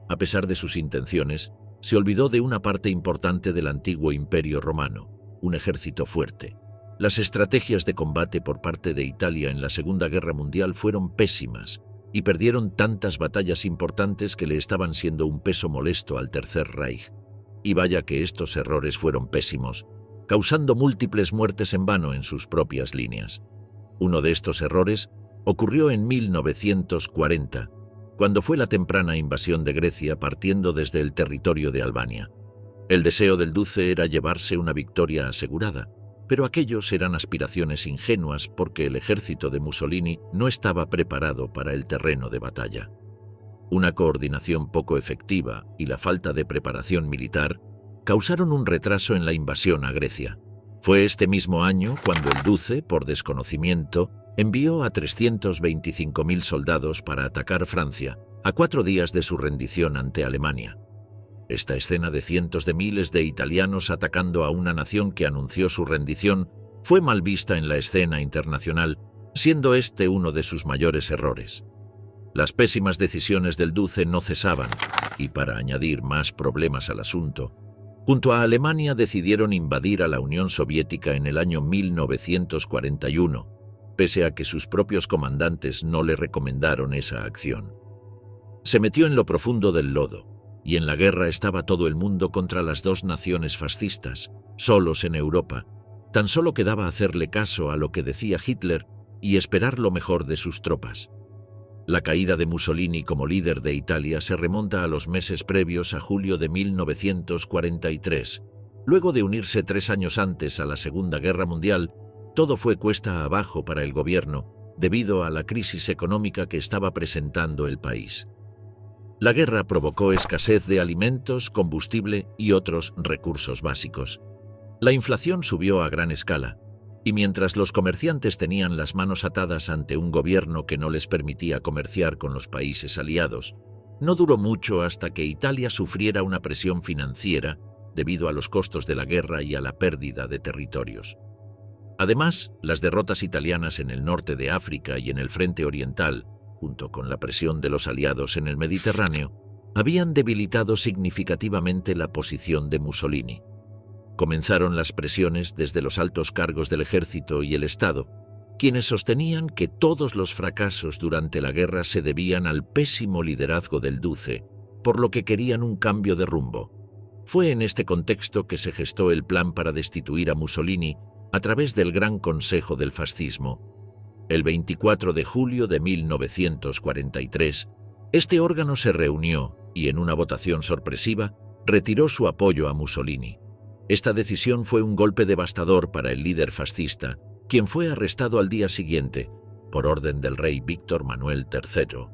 A pesar de sus intenciones, se olvidó de una parte importante del antiguo Imperio Romano, un ejército fuerte. Las estrategias de combate por parte de Italia en la Segunda Guerra Mundial fueron pésimas y perdieron tantas batallas importantes que le estaban siendo un peso molesto al Tercer Reich. Y vaya que estos errores fueron pésimos, causando múltiples muertes en vano en sus propias líneas. Uno de estos errores ocurrió en 1940, cuando fue la temprana invasión de Grecia partiendo desde el territorio de Albania. El deseo del duce era llevarse una victoria asegurada, pero aquellos eran aspiraciones ingenuas porque el ejército de Mussolini no estaba preparado para el terreno de batalla. Una coordinación poco efectiva y la falta de preparación militar causaron un retraso en la invasión a Grecia. Fue este mismo año cuando el duce, por desconocimiento, envió a 325.000 soldados para atacar Francia, a 4 días de su rendición ante Alemania. Esta escena de cientos de miles de italianos atacando a una nación que anunció su rendición fue mal vista en la escena internacional, siendo este uno de sus mayores errores. Las pésimas decisiones del duce no cesaban, y para añadir más problemas al asunto, junto a Alemania decidieron invadir a la Unión Soviética en el año 1941, pese a que sus propios comandantes no le recomendaron esa acción. Se metió en lo profundo del lodo, y en la guerra estaba todo el mundo contra las dos naciones fascistas, solos en Europa. Tan solo quedaba hacerle caso a lo que decía Hitler y esperar lo mejor de sus tropas. La caída de Mussolini como líder de Italia se remonta a los meses previos a julio de 1943. Luego de unirse 3 años antes a la Segunda Guerra Mundial, todo fue cuesta abajo para el gobierno debido a la crisis económica que estaba presentando el país. La guerra provocó escasez de alimentos, combustible y otros recursos básicos. La inflación subió a gran escala, y mientras los comerciantes tenían las manos atadas ante un gobierno que no les permitía comerciar con los países aliados, no duró mucho hasta que Italia sufriera una presión financiera debido a los costos de la guerra y a la pérdida de territorios. Además, las derrotas italianas en el norte de África y en el frente oriental, junto con la presión de los aliados en el Mediterráneo, habían debilitado significativamente la posición de Mussolini. Comenzaron las presiones desde los altos cargos del ejército y el Estado, quienes sostenían que todos los fracasos durante la guerra se debían al pésimo liderazgo del duce, por lo que querían un cambio de rumbo. Fue en este contexto que se gestó el plan para destituir a Mussolini a través del Gran Consejo del Fascismo. El 24 de julio de 1943, este órgano se reunió y, en una votación sorpresiva, retiró su apoyo a Mussolini. Esta decisión fue un golpe devastador para el líder fascista, quien fue arrestado al día siguiente, por orden del rey Víctor Manuel III.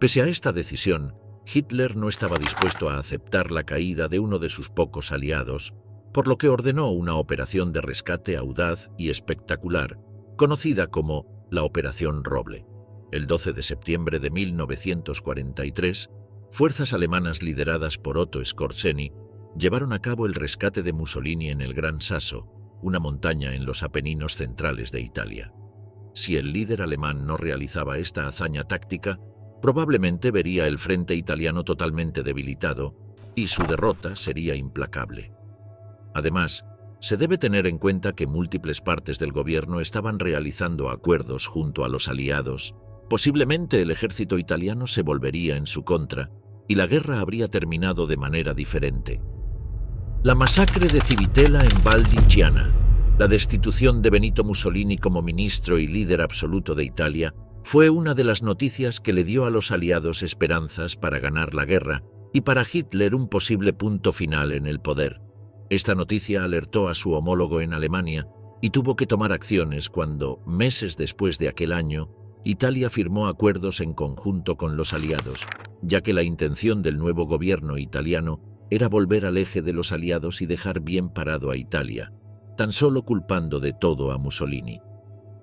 Pese a esta decisión, Hitler no estaba dispuesto a aceptar la caída de uno de sus pocos aliados, por lo que ordenó una operación de rescate audaz y espectacular, conocida como la Operación Roble. El 12 de septiembre de 1943, fuerzas alemanas lideradas por Otto Skorzeny llevaron a cabo el rescate de Mussolini en el Gran Sasso, una montaña en los Apeninos centrales de Italia. Si el líder alemán no realizaba esta hazaña táctica, probablemente vería el frente italiano totalmente debilitado y su derrota sería implacable. Además, se debe tener en cuenta que múltiples partes del gobierno estaban realizando acuerdos junto a los aliados. Posiblemente el ejército italiano se volvería en su contra y la guerra habría terminado de manera diferente. La masacre de Civitella en Val di Chiana, la destitución de Benito Mussolini como ministro y líder absoluto de Italia, fue una de las noticias que le dio a los aliados esperanzas para ganar la guerra y para Hitler un posible punto final en el poder. Esta noticia alertó a su homólogo en Alemania y tuvo que tomar acciones cuando, meses después de aquel año, Italia firmó acuerdos en conjunto con los aliados, ya que la intención del nuevo gobierno italiano era volver al eje de los aliados y dejar bien parado a Italia, tan solo culpando de todo a Mussolini.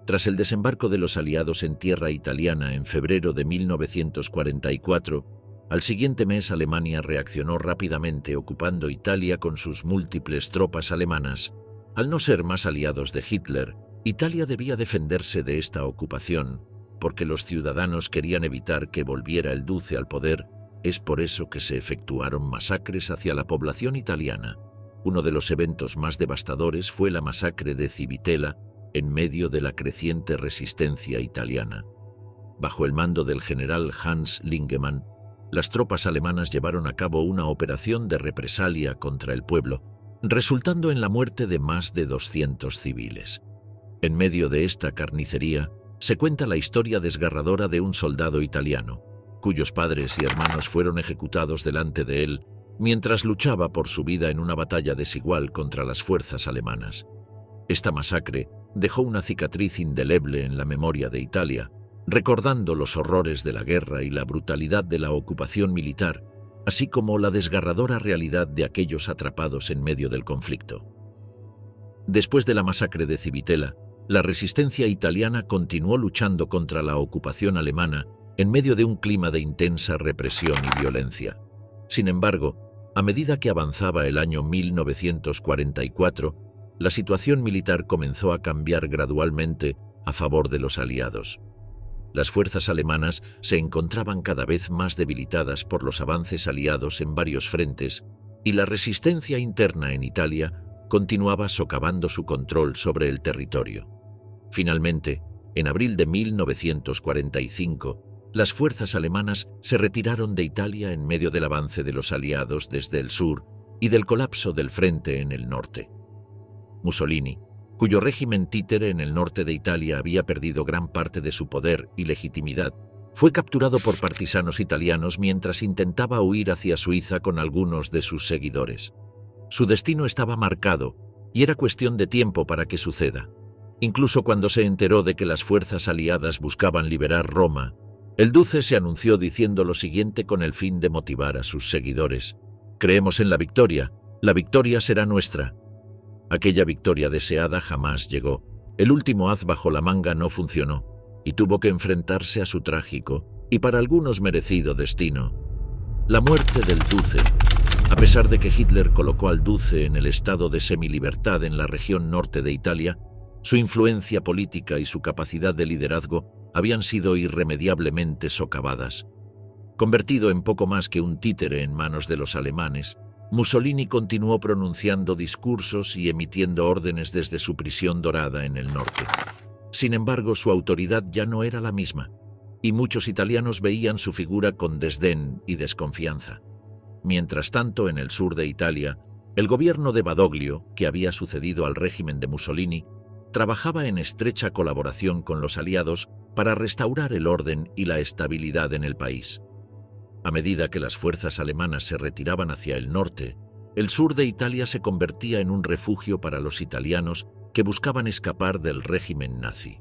Tras el desembarco de los aliados en tierra italiana en febrero de 1944, al siguiente mes Alemania reaccionó rápidamente ocupando Italia con sus múltiples tropas alemanas. Al no ser más aliados de Hitler, Italia debía defenderse de esta ocupación, porque los ciudadanos querían evitar que volviera el Duce al poder. Es por eso que se efectuaron masacres hacia la población italiana. Uno de los eventos más devastadores fue la masacre de Civitella en medio de la creciente resistencia italiana. Bajo el mando del general Hans Lingemann, las tropas alemanas llevaron a cabo una operación de represalia contra el pueblo, resultando en la muerte de más de 200 civiles. En medio de esta carnicería, se cuenta la historia desgarradora de un soldado italiano, cuyos padres y hermanos fueron ejecutados delante de él mientras luchaba por su vida en una batalla desigual contra las fuerzas alemanas. Esta masacre dejó una cicatriz indeleble en la memoria de Italia, recordando los horrores de la guerra y la brutalidad de la ocupación militar, así como la desgarradora realidad de aquellos atrapados en medio del conflicto. Después de la masacre de Civitella, la resistencia italiana continuó luchando contra la ocupación alemana en medio de un clima de intensa represión y violencia. Sin embargo, a medida que avanzaba el año 1944, la situación militar comenzó a cambiar gradualmente a favor de los aliados. Las fuerzas alemanas se encontraban cada vez más debilitadas por los avances aliados en varios frentes y la resistencia interna en Italia continuaba socavando su control sobre el territorio. Finalmente, en abril de 1945, las fuerzas alemanas se retiraron de Italia en medio del avance de los aliados desde el sur y del colapso del frente en el norte. Mussolini, cuyo régimen títere en el norte de Italia había perdido gran parte de su poder y legitimidad, fue capturado por partisanos italianos mientras intentaba huir hacia Suiza con algunos de sus seguidores. Su destino estaba marcado y era cuestión de tiempo para que suceda. Incluso cuando se enteró de que las fuerzas aliadas buscaban liberar Roma, el duce se anunció diciendo lo siguiente con el fin de motivar a sus seguidores: «Creemos en la victoria será nuestra». Aquella victoria deseada jamás llegó. El último as bajo la manga no funcionó y tuvo que enfrentarse a su trágico y para algunos merecido destino: la muerte del duce. A pesar de que Hitler colocó al duce en el estado de semilibertad en la región norte de Italia, su influencia política y su capacidad de liderazgo habían sido irremediablemente socavadas. Convertido en poco más que un títere en manos de los alemanes, Mussolini continuó pronunciando discursos y emitiendo órdenes desde su prisión dorada en el norte. Sin embargo, su autoridad ya no era la misma, y muchos italianos veían su figura con desdén y desconfianza. Mientras tanto, en el sur de Italia, el gobierno de Badoglio, que había sucedido al régimen de Mussolini, trabajaba en estrecha colaboración con los aliados para restaurar el orden y la estabilidad en el país. A medida que las fuerzas alemanas se retiraban hacia el norte, el sur de Italia se convertía en un refugio para los italianos que buscaban escapar del régimen nazi.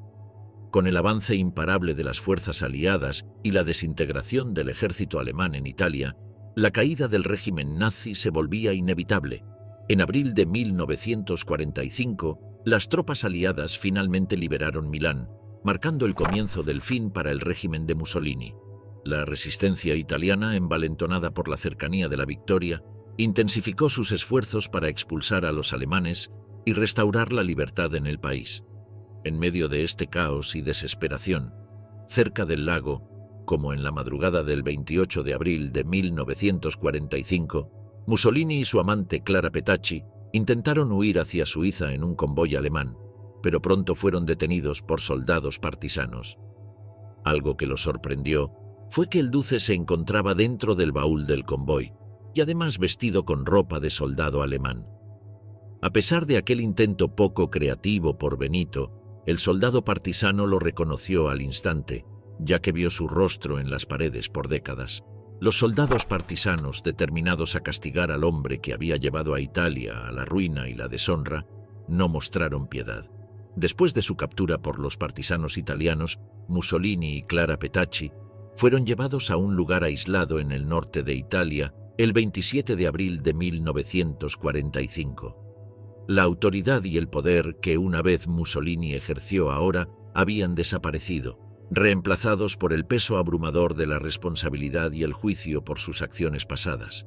Con el avance imparable de las fuerzas aliadas y la desintegración del ejército alemán en Italia, la caída del régimen nazi se volvía inevitable. En abril de 1945, las tropas aliadas finalmente liberaron Milán, marcando el comienzo del fin para el régimen de Mussolini. La resistencia italiana, envalentonada por la cercanía de la victoria, intensificó sus esfuerzos para expulsar a los alemanes y restaurar la libertad en el país. En medio de este caos y desesperación, cerca del lago, como en la madrugada del 28 de abril de 1945, Mussolini y su amante Clara Petacci intentaron huir hacia Suiza en un convoy alemán, pero pronto fueron detenidos por soldados partisanos. Algo que los sorprendió fue que el duce se encontraba dentro del baúl del convoy y además vestido con ropa de soldado alemán. A pesar de aquel intento poco creativo por Benito, el soldado partisano lo reconoció al instante, ya que vio su rostro en las paredes por décadas. Los soldados partisanos, determinados a castigar al hombre que había llevado a Italia a la ruina y la deshonra, no mostraron piedad. Después de su captura por los partisanos italianos, Mussolini y Clara Petacci fueron llevados a un lugar aislado en el norte de Italia el 27 de abril de 1945. La autoridad y el poder que una vez Mussolini ejerció ahora habían desaparecido, reemplazados por el peso abrumador de la responsabilidad y el juicio por sus acciones pasadas.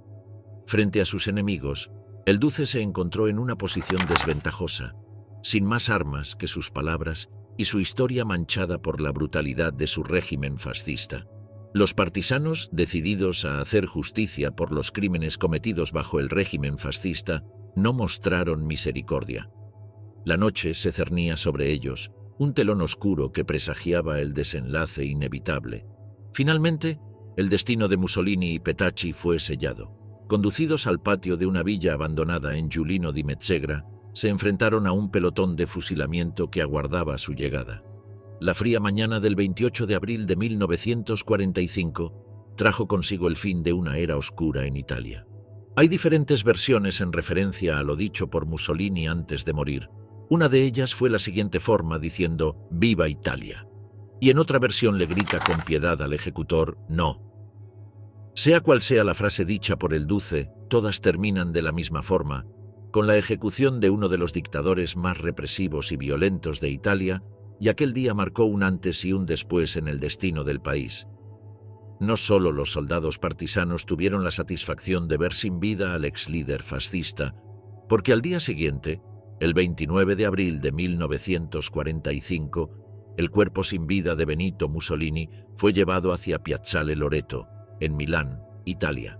Frente a sus enemigos, el duce se encontró en una posición desventajosa, sin más armas que sus palabras y su historia manchada por la brutalidad de su régimen fascista. Los partisanos, decididos a hacer justicia por los crímenes cometidos bajo el régimen fascista, no mostraron misericordia. La noche se cernía sobre ellos, un telón oscuro que presagiaba el desenlace inevitable. Finalmente, el destino de Mussolini y Petacci fue sellado. Conducidos al patio de una villa abandonada en Giulino di Mezzegra, se enfrentaron a un pelotón de fusilamiento que aguardaba su llegada. La fría mañana del 28 de abril de 1945 trajo consigo el fin de una era oscura en Italia. Hay diferentes versiones en referencia a lo dicho por Mussolini antes de morir. Una de ellas fue la siguiente forma, diciendo «Viva Italia», y en otra versión le grita con piedad al ejecutor «No». Sea cual sea la frase dicha por el duce, todas terminan de la misma forma, con la ejecución de uno de los dictadores más represivos y violentos de Italia, y aquel día marcó un antes y un después en el destino del país. No solo los soldados partisanos tuvieron la satisfacción de ver sin vida al ex líder fascista, porque al día siguiente, el 29 de abril de 1945, el cuerpo sin vida de Benito Mussolini fue llevado hacia Piazzale Loreto, en Milán, Italia.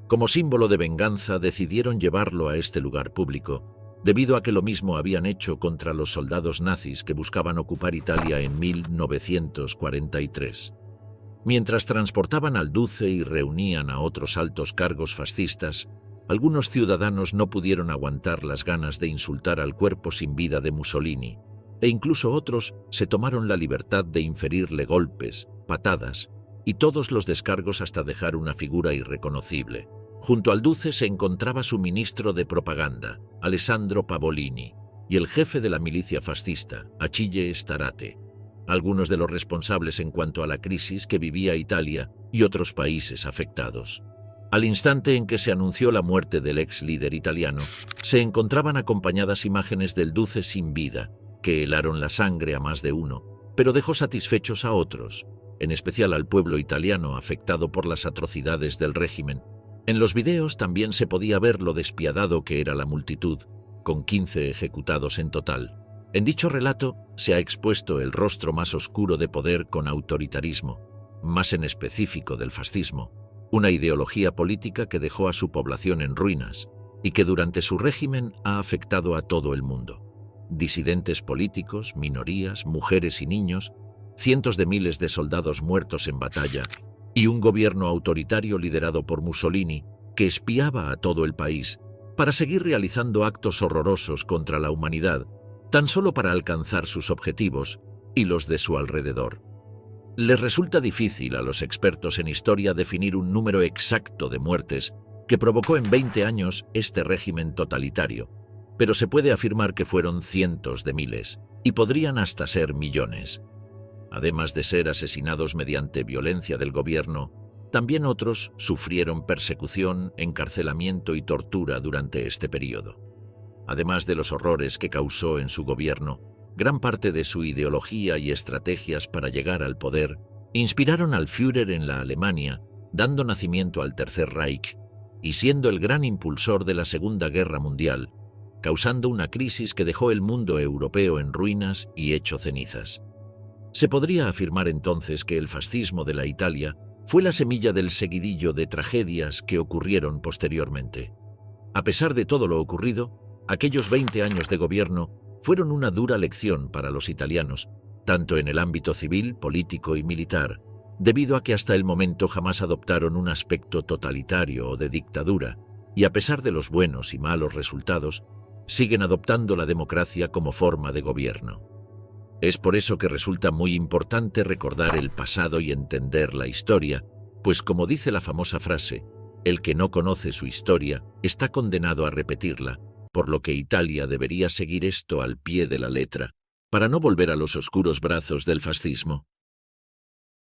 Como símbolo de venganza decidieron llevarlo a este lugar público, debido a que lo mismo habían hecho contra los soldados nazis que buscaban ocupar Italia en 1943. Mientras transportaban al duce y reunían a otros altos cargos fascistas, algunos ciudadanos no pudieron aguantar las ganas de insultar al cuerpo sin vida de Mussolini, e incluso otros se tomaron la libertad de inferirle golpes, patadas y todos los descargos hasta dejar una figura irreconocible. Junto al duce se encontraba su ministro de propaganda, Alessandro Pavolini, y el jefe de la milicia fascista, Achille Starate, algunos de los responsables en cuanto a la crisis que vivía Italia y otros países afectados. Al instante en que se anunció la muerte del ex líder italiano, se encontraban acompañadas imágenes del duce sin vida, que helaron la sangre a más de uno, pero dejó satisfechos a otros, en especial al pueblo italiano afectado por las atrocidades del régimen. En los videos también se podía ver lo despiadado que era la multitud, con 15 ejecutados en total. En dicho relato se ha expuesto el rostro más oscuro de poder con autoritarismo, más en específico del fascismo, una ideología política que dejó a su población en ruinas y que durante su régimen ha afectado a todo el mundo. Disidentes políticos, minorías, mujeres y niños, cientos de miles de soldados muertos en batalla y un gobierno autoritario liderado por Mussolini que espiaba a todo el país para seguir realizando actos horrorosos contra la humanidad, tan solo para alcanzar sus objetivos y los de su alrededor. Les resulta difícil a los expertos en historia definir un número exacto de muertes que provocó en 20 años este régimen totalitario, pero se puede afirmar que fueron cientos de miles y podrían hasta ser millones. Además de ser asesinados mediante violencia del gobierno, también otros sufrieron persecución, encarcelamiento y tortura durante este periodo. Además de los horrores que causó en su gobierno, gran parte de su ideología y estrategias para llegar al poder inspiraron al Führer en la Alemania, dando nacimiento al Tercer Reich y siendo el gran impulsor de la Segunda Guerra Mundial, causando una crisis que dejó el mundo europeo en ruinas y hecho cenizas. Se podría afirmar entonces que el fascismo de la Italia fue la semilla del seguidillo de tragedias que ocurrieron posteriormente. A pesar de todo lo ocurrido, aquellos 20 años de gobierno fueron una dura lección para los italianos, tanto en el ámbito civil, político y militar, debido a que hasta el momento jamás adoptaron un aspecto totalitario o de dictadura, y a pesar de los buenos y malos resultados, siguen adoptando la democracia como forma de gobierno. Es por eso que resulta muy importante recordar el pasado y entender la historia, pues como dice la famosa frase, el que no conoce su historia está condenado a repetirla, por lo que Italia debería seguir esto al pie de la letra, para no volver a los oscuros brazos del fascismo.